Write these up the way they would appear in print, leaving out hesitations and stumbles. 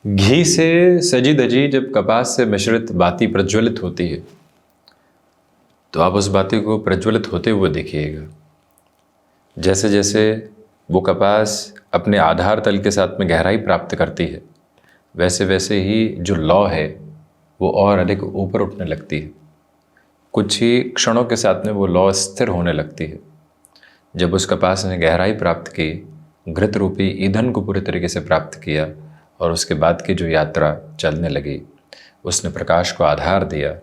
घी से सजी धजी जब कपास से मिश्रित बाती प्रज्वलित होती है तो आप उस बाती को प्रज्वलित होते हुए देखिएगा। जैसे जैसे वो कपास अपने आधार तल के साथ में गहराई प्राप्त करती है, वैसे वैसे ही जो लौ है वो और अधिक ऊपर उठने लगती है। कुछ ही क्षणों के साथ में वो लौ स्थिर होने लगती है। जब उस कपास ने गहराई प्राप्त की, घृत रूपी ईंधन को पूरे तरीके से प्राप्त किया और उसके बाद की जो यात्रा चलने लगी, उसने प्रकाश को आधार दिया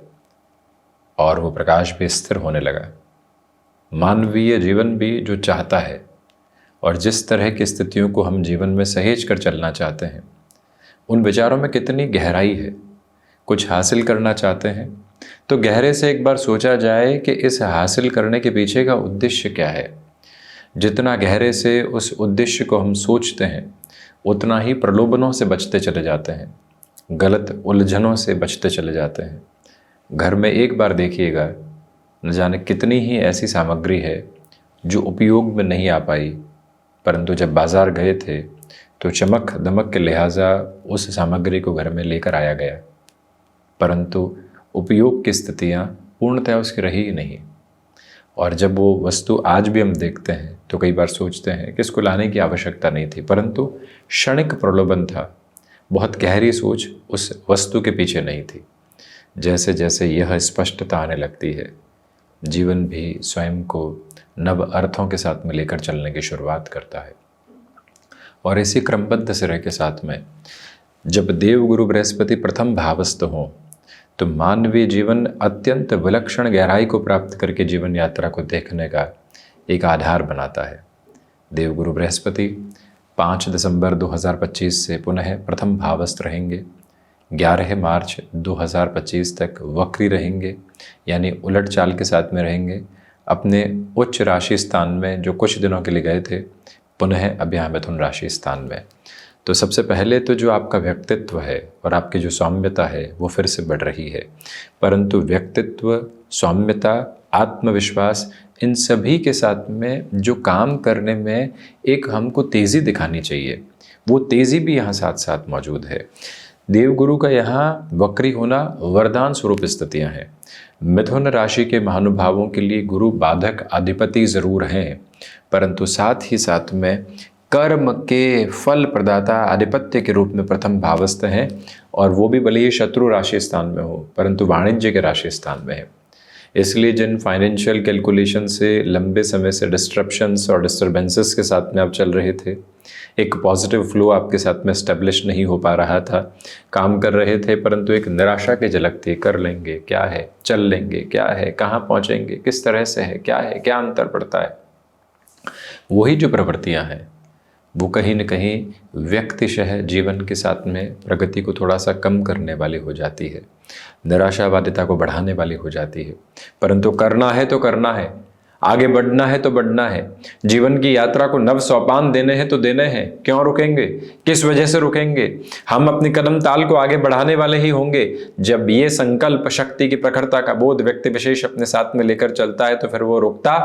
और वो प्रकाश भी स्थिर होने लगा। मानवीय जीवन भी जो चाहता है और जिस तरह की स्थितियों को हम जीवन में सहेज कर चलना चाहते हैं, उन विचारों में कितनी गहराई है। कुछ हासिल करना चाहते हैं तो गहरे से एक बार सोचा जाए कि इस हासिल करने के पीछे का उद्देश्य क्या है। जितना गहरे से उस उद्देश्य को हम सोचते हैं, उतना ही प्रलोभनों से बचते चले जाते हैं, गलत उलझनों से बचते चले जाते हैं। घर में एक बार देखिएगा, न जाने कितनी ही ऐसी सामग्री है जो उपयोग में नहीं आ पाई, परंतु जब बाज़ार गए थे तो चमक दमक के लिहाजा उस सामग्री को घर में लेकर आया गया, परंतु उपयोग की स्थितियाँ पूर्णतः उसकी रही ही नहीं। और जब वो वस्तु आज भी हम देखते हैं तो कई बार सोचते हैं कि इसको लाने की आवश्यकता नहीं थी, परंतु क्षणिक प्रलोभन था, बहुत गहरी सोच उस वस्तु के पीछे नहीं थी। जैसे जैसे यह स्पष्टता आने लगती है, जीवन भी स्वयं को नव अर्थों के साथ में लेकर चलने की शुरुआत करता है। और इसी क्रमबद्ध सिरे के साथ में जब देवगुरु बृहस्पति प्रथम भावस्थ हों तो मानवीय जीवन अत्यंत विलक्षण गहराई को प्राप्त करके जीवन यात्रा को देखने का एक आधार बनाता है। देवगुरु बृहस्पति 5 दिसंबर 2025 से पुनः प्रथम भावस्थ रहेंगे। 11 मार्च 2025 तक वक्री रहेंगे, यानी उलट चाल के साथ में रहेंगे। अपने उच्च राशि स्थान में जो कुछ दिनों के लिए गए थे, पुनः अब यहाँ मिथुन राशि स्थान में। तो सबसे पहले तो जो आपका व्यक्तित्व है और आपकी जो सौम्यता है वो फिर से बढ़ रही है, परंतु व्यक्तित्व, सौम्यता, आत्मविश्वास, इन सभी के साथ में जो काम करने में एक हमको तेज़ी दिखानी चाहिए, वो तेज़ी भी यहाँ साथ साथ मौजूद है। देवगुरु का यहाँ वक्री होना वरदान स्वरूप स्थितियाँ हैं। मिथुन राशि के महानुभावों के लिए गुरु बाधक अधिपति ज़रूर हैं, परंतु साथ ही साथ में कर्म के फल प्रदाता आधिपत्य के रूप में प्रथम भावस्थ हैं, और वो भी भले ही शत्रु राशि स्थान में हो परंतु वाणिज्य के राशि स्थान में है। इसलिए जिन फाइनेंशियल कैलकुलेशन से लंबे समय से डिस्ट्रप्शंस और डिस्टर्बेंसेस के साथ में आप चल रहे थे, एक पॉजिटिव फ्लो आपके साथ में एस्टेब्लिश नहीं हो पा रहा था, काम कर रहे थे परंतु एक निराशा की झलक थी। कर लेंगे, क्या है, चल लेंगे, क्या है, कहाँ पहुँचेंगे, किस तरह से है, क्या अंतर पड़ता है। वही जो प्रवृत्तियाँ हैं वो कहीं न कहीं व्यक्तिशः जीवन के साथ में प्रगति को थोड़ा सा कम करने वाली हो जाती है, निराशावादिता को बढ़ाने वाली हो जाती है। परंतु करना है तो करना है, आगे बढ़ना है तो बढ़ना है, जीवन की यात्रा को नव सोपान देने हैं तो देने हैं। क्यों रुकेंगे, किस वजह से रुकेंगे? हम अपनी कदम ताल को आगे बढ़ाने वाले ही होंगे। जब ये संकल्प शक्ति की प्रखरता का बोध व्यक्ति विशेष अपने साथ में लेकर चलता है तो फिर वो रुकता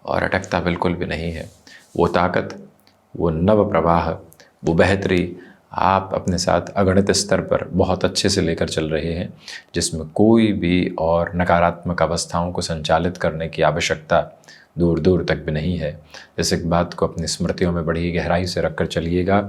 और अटकता बिल्कुल भी नहीं है। वो ताकत, वो नव प्रवाह, वो बेहतरी आप अपने साथ अगणित स्तर पर बहुत अच्छे से लेकर चल रहे हैं, जिसमें कोई भी और नकारात्मक अवस्थाओं को संचालित करने की आवश्यकता दूर दूर तक भी नहीं है। इस एक बात को अपनी स्मृतियों में बड़ी गहराई से रखकर चलिएगा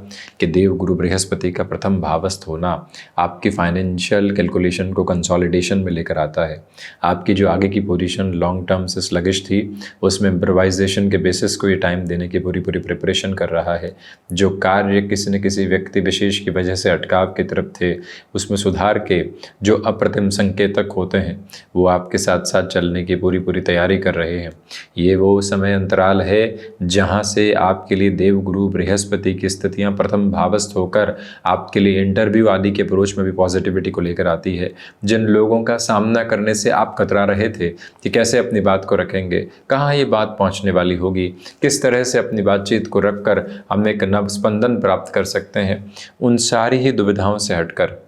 कि देवगुरु बृहस्पति का प्रथम भावस्थ होना आपकी फाइनेंशियल कैलकुलेशन को कंसोलिडेशन में लेकर आता है। आपकी जो आगे की पोजीशन लॉन्ग टर्म से स्लगिश थी, उसमें इम्प्रोवाइजेशन के बेसिस को ये टाइम देने की पूरी प्रिपरेशन कर रहा है। जो कार्य किसी न किसी व्यक्ति विशेष की वजह से अटकाव की तरफ थे, उसमें सुधार के जो अप्रतिम संकेतक होते हैं वो आपके साथ साथ चलने की पूरी तैयारी कर रहे हैं। ये वो समय अंतराल है जहां से आपके लिए देवगुरु बृहस्पति की स्थितियां प्रथम भावस्थ होकर आपके लिए इंटरव्यू आदि के अप्रोच में भी पॉजिटिविटी को लेकर आती है। जिन लोगों का सामना करने से आप कतरा रहे थे कि कैसे अपनी बात को रखेंगे, कहाँ ये बात पहुंचने वाली होगी, किस तरह से अपनी बातचीत को रखकर हम एक नव स्पंदन प्राप्त कर सकते हैं, उन सारी ही दुविधाओं से हटकर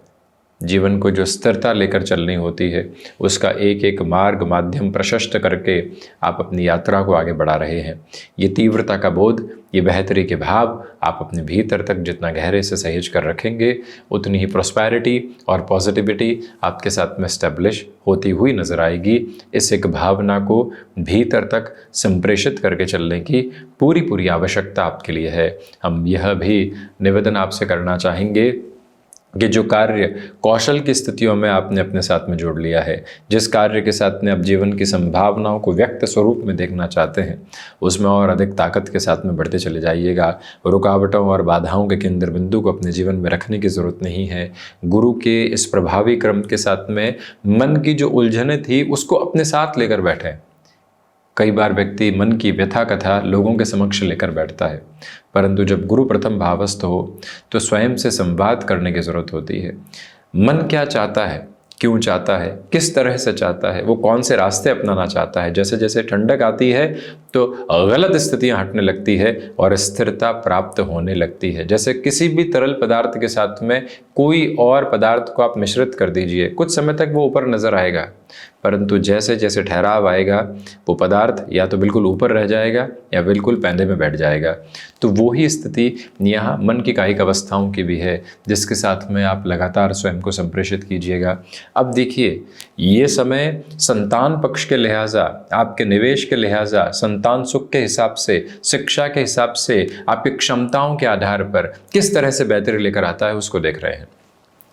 जीवन को जो स्थिरता लेकर चलनी होती है, उसका एक एक मार्ग माध्यम प्रशस्त करके आप अपनी यात्रा को आगे बढ़ा रहे हैं। ये तीव्रता का बोध, ये बेहतरी के भाव आप अपने भीतर तक जितना गहरे से सहेज कर रखेंगे, उतनी ही प्रॉस्पेरिटी और पॉजिटिविटी आपके साथ में स्टैब्लिश होती हुई नज़र आएगी। इस एक भावना को भीतर तक संप्रेषित करके चलने की पूरी आवश्यकता आपके लिए है। हम यह भी निवेदन आपसे करना चाहेंगे कि जो कार्य कौशल की स्थितियों में आपने अपने साथ में जोड़ लिया है, जिस कार्य के साथ में आप जीवन की संभावनाओं को व्यक्त स्वरूप में देखना चाहते हैं, उसमें और अधिक ताकत के साथ में बढ़ते चले जाइएगा। रुकावटों और बाधाओं के केंद्र बिंदु को अपने जीवन में रखने की ज़रूरत नहीं है। गुरु के इस प्रभावी क्रम के साथ में मन की जो उलझनें थी उसको अपने साथ लेकर बैठें। कई बार व्यक्ति मन की व्यथा कथा लोगों के समक्ष लेकर बैठता है, परंतु जब गुरु प्रथम भावस्थ हो तो स्वयं से संवाद करने की ज़रूरत होती है। मन क्या चाहता है, क्यों चाहता है, किस तरह से चाहता है, वो कौन से रास्ते अपनाना चाहता है। जैसे जैसे ठंडक आती है तो गलत स्थितियां हटने लगती है और स्थिरता प्राप्त होने लगती है। जैसे किसी भी तरल पदार्थ के साथ में कोई और पदार्थ को आप मिश्रित कर दीजिए, कुछ समय तक वो ऊपर नज़र आएगा, परंतु जैसे जैसे ठहराव आएगा वो पदार्थ या तो बिल्कुल ऊपर रह जाएगा या बिल्कुल पैंधे में बैठ जाएगा। तो वो ही स्थिति यहाँ मन की कायिक अवस्थाओं की भी है, जिसके साथ में आप लगातार स्वयं को संप्रेषित कीजिएगा। अब देखिए, ये समय संतान पक्ष के लिहाजा, आपके निवेश के लिहाजा, संतान सुख के हिसाब से, शिक्षा के हिसाब से, आपकी क्षमताओं के आधार पर किस तरह से बेहतरी लेकर आता है उसको देख रहे हैं।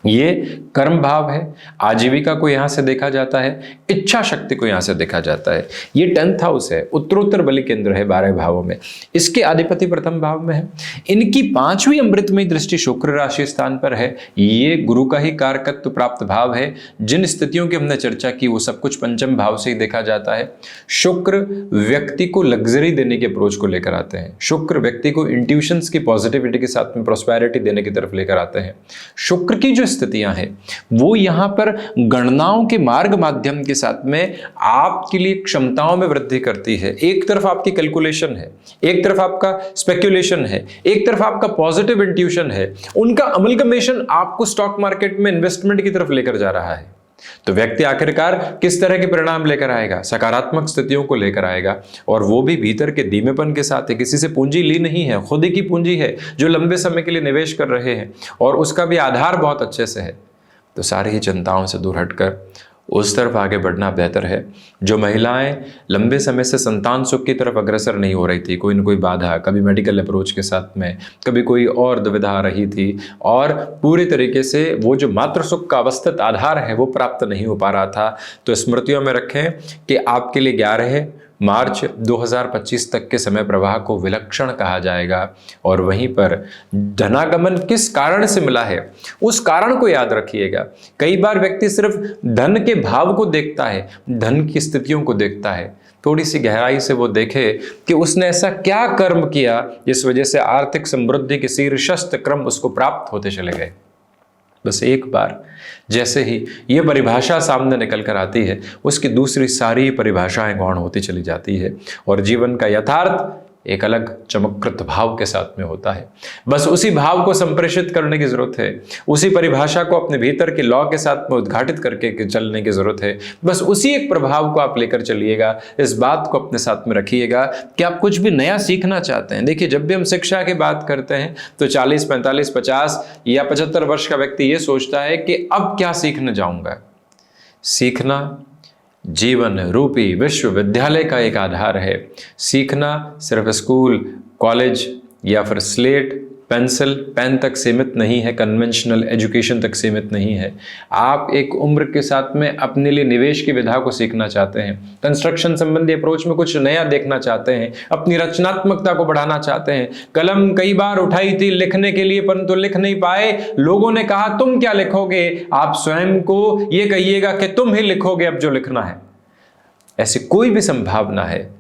ये कर्म भाव है, आजीविका को यहाँ से देखा जाता है, इच्छा शक्ति को यहाँ से देखा जाता है। ये 10th हाउस है, उत्तरोत्तर बलि केंद्र है 12 भावों में, इसके अधिपति प्रथम भाव में है। इनकी 5वीं अमृतमयी दृष्टि शुक्र राशि स्थान पर है। ये गुरु का ही कारकत्व प्राप्त भाव है। जिन स्थितियों की हमने चर्चा की वो सब कुछ पंचम भाव से ही देखा जाता है। शुक्र व्यक्ति को लग्जरी देने के अप्रोच को लेकर आते हैं। शुक्र व्यक्ति को इंट्यूशंस की पॉजिटिविटी के साथ में प्रॉस्पेरिटी देने की तरफ लेकर आते हैं। शुक्र की जो स्थितियां हैं वो यहां पर गणनाओं के मार्ग माध्यम के साथ में आपके लिए क्षमताओं में वृद्धि करती है। एक तरफ आपकी कैलकुलेशन है, एक तरफ आपका स्पेक्युलेशन है, एक तरफ आपका पॉजिटिव इंट्यूशन है, उनका अमलगमेशन आपको स्टॉक मार्केट में इन्वेस्टमेंट की तरफ लेकर जा रहा है। तो व्यक्ति आखिरकार किस तरह के परिणाम लेकर आएगा? सकारात्मक स्थितियों को लेकर आएगा, और वो भी भीतर के धीमेपन के साथ है। किसी से पूंजी ली नहीं है, खुद ही की पूंजी है जो लंबे समय के लिए निवेश कर रहे हैं, और उसका भी आधार बहुत अच्छे से है। तो सारी ही चिंताओं से दूर हटकर उस तरफ आगे बढ़ना बेहतर है। जो महिलाएं लंबे समय से संतान सुख की तरफ अग्रसर नहीं हो रही थी, कोई न कोई बाधा, कभी मेडिकल अप्रोच के साथ में, कभी कोई और दुविधा आ रही थी, और पूरी तरीके से वो जो मातृ सुख का अवस्थित आधार है वो प्राप्त नहीं हो पा रहा था, तो स्मृतियों में रखें कि आपके लिए 11 मार्च 2025 तक के समय प्रवाह को विलक्षण कहा जाएगा। और वहीं पर धनागमन किस कारण से मिला है उस कारण को याद रखिएगा। कई बार व्यक्ति सिर्फ धन के भाव को देखता है, धन की स्थितियों को देखता है। थोड़ी सी गहराई से वो देखे कि उसने ऐसा क्या कर्म किया जिस वजह से आर्थिक समृद्धि के शीर्षस्थ क्रम उसको प्राप्त होते चले गए। बस एक बार जैसे ही ये परिभाषा सामने निकल कर आती है, उसकी दूसरी सारी परिभाषाएं गौण होती चली जाती है, और जीवन का यथार्थ एक अलग चमत्कृत भाव के साथ में होता है। बस उसी भाव को संप्रेषित करने की जरूरत है, उसी परिभाषा को अपने भीतर के लॉ के साथ में उद्घाटित करके चलने की जरूरत है। बस उसी एक प्रभाव को आप लेकर चलिएगा। इस बात को अपने साथ में रखिएगा कि आप कुछ भी नया सीखना चाहते हैं। देखिए, जब भी हम शिक्षा की बात करते हैं तो 40, 45, 50 या 75 वर्ष का व्यक्ति ये सोचता है कि अब क्या सीखने जाऊंगा। सीखना जीवन रूपी विश्वविद्यालय का एक आधार है। सीखना सिर्फ स्कूल, कॉलेज या फिर स्लेट, पेंसिल, पेन तक सीमित नहीं है, कन्वेंशनल एजुकेशन तक सीमित नहीं है। आप एक उम्र के साथ में अपने लिए निवेश की विधा को सीखना चाहते हैं, कंस्ट्रक्शन संबंधी अप्रोच में कुछ नया देखना चाहते हैं, अपनी रचनात्मकता को बढ़ाना चाहते हैं। कलम कई बार उठाई थी लिखने के लिए, परंतु लिख नहीं पाए। लोगों ने कहा तुम क्या लिखोगे? आप स्वयं को ये कहिएगा कि तुम ही लिखोगे अब जो लिखना है। ऐसी कोई भी संभावना है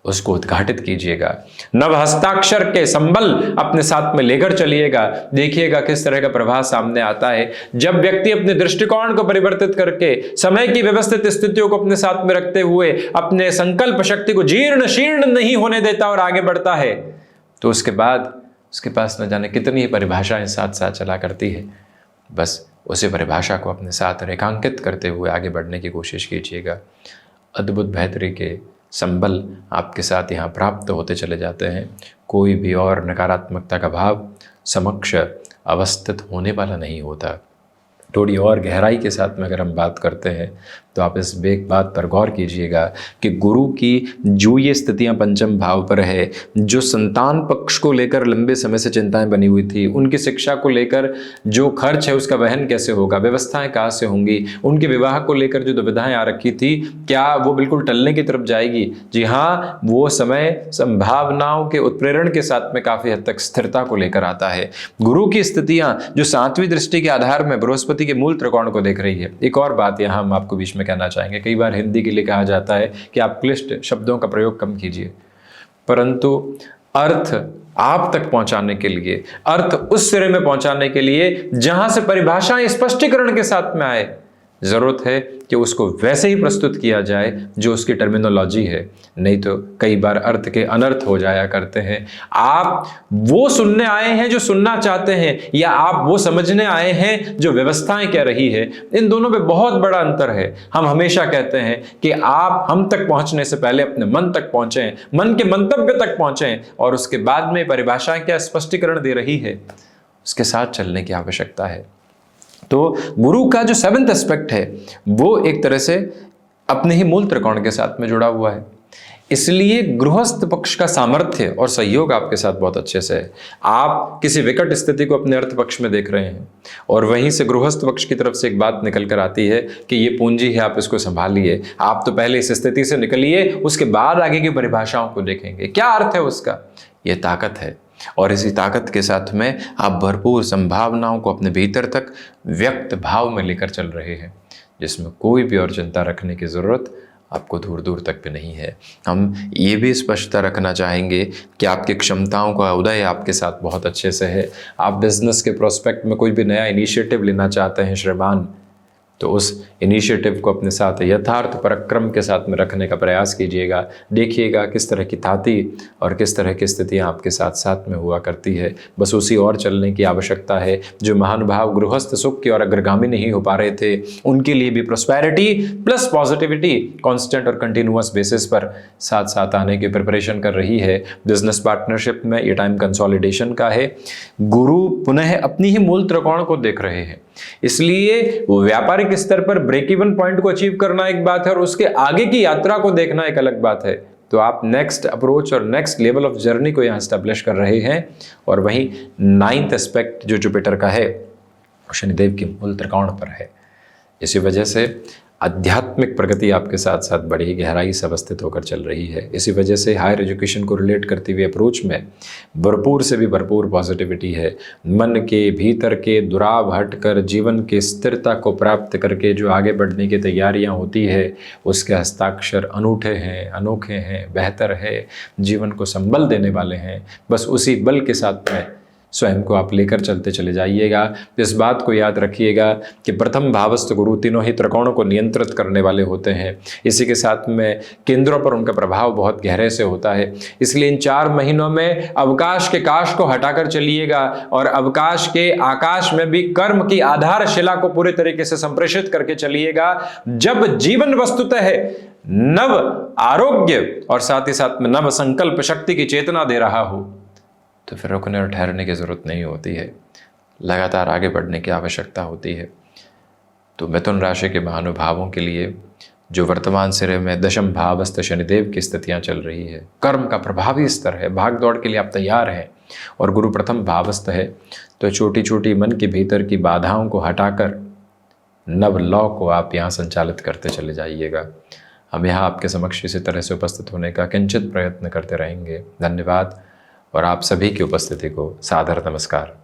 उसको उद्घाटित कीजिएगा। नव हस्ताक्षर के संबल अपने साथ में लेकर चलिएगा। देखिएगा किस तरह का प्रभाव सामने आता है जब व्यक्ति अपने दृष्टिकोण को परिवर्तित करके समय की व्यवस्थित स्थितियों को अपने साथ में रखते हुए अपने संकल्प शक्ति को जीर्ण शीर्ण नहीं होने देता और आगे बढ़ता है। तो उसके बाद उसके पास न जाने कितनी ही परिभाषाएं साथ साथ चला करती है। बस उसी परिभाषा को अपने साथ रेखांकित करते हुए आगे बढ़ने की कोशिश कीजिएगा। अद्भुत बेहतरी के संबल आपके साथ यहाँ प्राप्त होते चले जाते हैं। कोई भी और नकारात्मकता का भाव समक्ष अवस्थित होने वाला नहीं होता। थोड़ी और गहराई के साथ में अगर हम बात करते हैं तो आप इस एक बात पर गौर कीजिएगा कि गुरु की जो ये स्थितियां पंचम भाव पर है, जो संतान पक्ष को लेकर लंबे समय से चिंताएं बनी हुई थी, उनकी शिक्षा को लेकर जो खर्च है उसका वहन कैसे होगा, व्यवस्थाएं कहाँ से होंगी, उनके विवाह को लेकर जो दुविधाएं आ रखी थी, क्या वो बिल्कुल टलने की तरफ जाएगी? जी हाँ, वो समय संभावनाओं के उत्प्रेरण के साथ में काफी हद तक स्थिरता को लेकर आता है। गुरु की स्थितियां जो 7वीं दृष्टि के आधार में बृहस्पति के मूल त्रिकोण को देख रही है। एक और बात यहाँ हम आपको बीच में कहना चाहेंगे, कई बार हिंदी के लिए कहा जाता है कि आप क्लिष्ट शब्दों का प्रयोग कम कीजिए, परंतु अर्थ आप तक पहुंचाने के लिए, अर्थ उस सिरे में पहुंचाने के लिए जहां से परिभाषाएं स्पष्टीकरण के साथ में आए, जरूरत है कि उसको वैसे ही प्रस्तुत किया जाए जो उसकी टर्मिनोलॉजी है। नहीं तो कई बार अर्थ के अनर्थ हो जाया करते हैं। आप वो सुनने आए हैं जो सुनना चाहते हैं, या आप वो समझने आए हैं जो व्यवस्थाएं कह रही है। इन दोनों में बहुत बड़ा अंतर है। हम हमेशा कहते हैं कि आप हम तक पहुंचने से पहले अपने मन तक पहुंचें, मन के मंतव्य तक पहुंचें, और उसके बाद में परिभाषाएं क्या स्पष्टीकरण दे रही है उसके साथ चलने की आवश्यकता है। तो गुरु का जो 7th एस्पेक्ट है वो एक तरह से अपने ही मूल त्रिकोण के साथ में जुड़ा हुआ है। इसलिए गृहस्थ पक्ष का सामर्थ्य और सहयोग आपके साथ बहुत अच्छे से है। आप किसी विकट स्थिति को अपने अर्थ पक्ष में देख रहे हैं और वहीं से गृहस्थ पक्ष की तरफ से एक बात निकल कर आती है कि ये पूंजी है, आप इसको संभालिए। आप तो पहले इस स्थिति से निकलिए, उसके बाद आगे की परिभाषाओं को देखेंगे। क्या अर्थ है उसका? ये ताकत है, और इसी ताकत के साथ में आप भरपूर संभावनाओं को अपने भीतर तक व्यक्त भाव में लेकर चल रहे हैं, जिसमें कोई भी और चिंता रखने की ज़रूरत आपको दूर दूर तक भी नहीं है। हम ये भी स्पष्टता रखना चाहेंगे कि आपकी क्षमताओं का उदय आपके साथ बहुत अच्छे से है। आप बिजनेस के प्रोस्पेक्ट में कोई भी नया इनिशिएटिव लेना चाहते हैं श्रीमान, तो उस इनिशिएटिव को अपने साथ यथार्थ पराक्रम के साथ में रखने का प्रयास कीजिएगा। देखिएगा किस तरह की ताती और किस तरह की स्थितियां आपके साथ साथ में हुआ करती है। बस उसी और चलने की आवश्यकता है। जो महानुभाव गृहस्थ सुख की और अग्रगामी नहीं हो पा रहे थे, उनके लिए भी प्रोस्पेरिटी प्लस पॉजिटिविटी कॉन्स्टेंट और कंटिन्यूअस बेसिस पर साथ साथ आने की प्रिपरेशन कर रही है। बिजनेस पार्टनरशिप में ये टाइम कंसोलिडेशन का है। गुरु पुनः अपनी ही मूल त्रिकोण को देख रहे हैं, इसलिए व्यापारिक स्तर पर ब्रेक इवन पॉइंट को अचीव करना एक बात है और उसके आगे की यात्रा को देखना एक अलग बात है। तो आप नेक्स्ट अप्रोच और नेक्स्ट लेवल ऑफ जर्नी को यहां स्टैब्लिश कर रहे हैं। और वहीं 9th एस्पेक्ट जो जुपिटर का है, शनिदेव के मूल त्रिकोण पर है। इसी वजह से आध्यात्मिक प्रगति आपके साथ साथ बड़ी गहराई से अवस्थित होकर चल रही है। इसी वजह से हायर एजुकेशन को रिलेट करते हुए अप्रोच में भरपूर से भी भरपूर पॉजिटिविटी है। मन के भीतर के दुराव हटकर जीवन की स्थिरता को प्राप्त करके जो आगे बढ़ने की तैयारियां होती है, उसके हस्ताक्षर अनूठे हैं, अनोखे हैं, बेहतर है, जीवन को संबल देने वाले हैं। बस उसी बल के साथ में स्वयं को आप लेकर चलते चले जाइएगा। इस बात को याद रखिएगा कि प्रथम भावस्थ गुरु तीनों ही त्रिकोणों को नियंत्रित करने वाले होते हैं। इसी के साथ में केंद्रों पर उनका प्रभाव बहुत गहरे से होता है। इसलिए इन 4 महीनों में अवकाश के काश को हटाकर चलिएगा और अवकाश के आकाश में भी कर्म की आधारशिला को पूरे तरीके से संप्रेषित करके चलिएगा। जब जीवन वस्तुतः है नव आरोग्य और साथ ही साथ में नव संकल्प शक्ति की चेतना दे रहा हो, तो फिर रुकने और ठहरने की ज़रूरत नहीं होती है, लगातार आगे बढ़ने की आवश्यकता होती है। तो मिथुन राशि के महानुभावों के लिए जो वर्तमान सिरे में दशम भावस्थ शनिदेव की स्थितियां चल रही है, कर्म का प्रभावी स्तर है, भाग दौड़ के लिए आप तैयार हैं और गुरु प्रथम भावस्थ है, तो छोटी छोटी मन के भीतर की बाधाओं को हटाकर नव लौ को आप यहाँ संचालित करते चले जाइएगा। हम यहाँ आपके समक्ष इसी तरह से उपस्थित होने का किंचित प्रयत्न करते रहेंगे। धन्यवाद और आप सभी की उपस्थिति को सादर नमस्कार।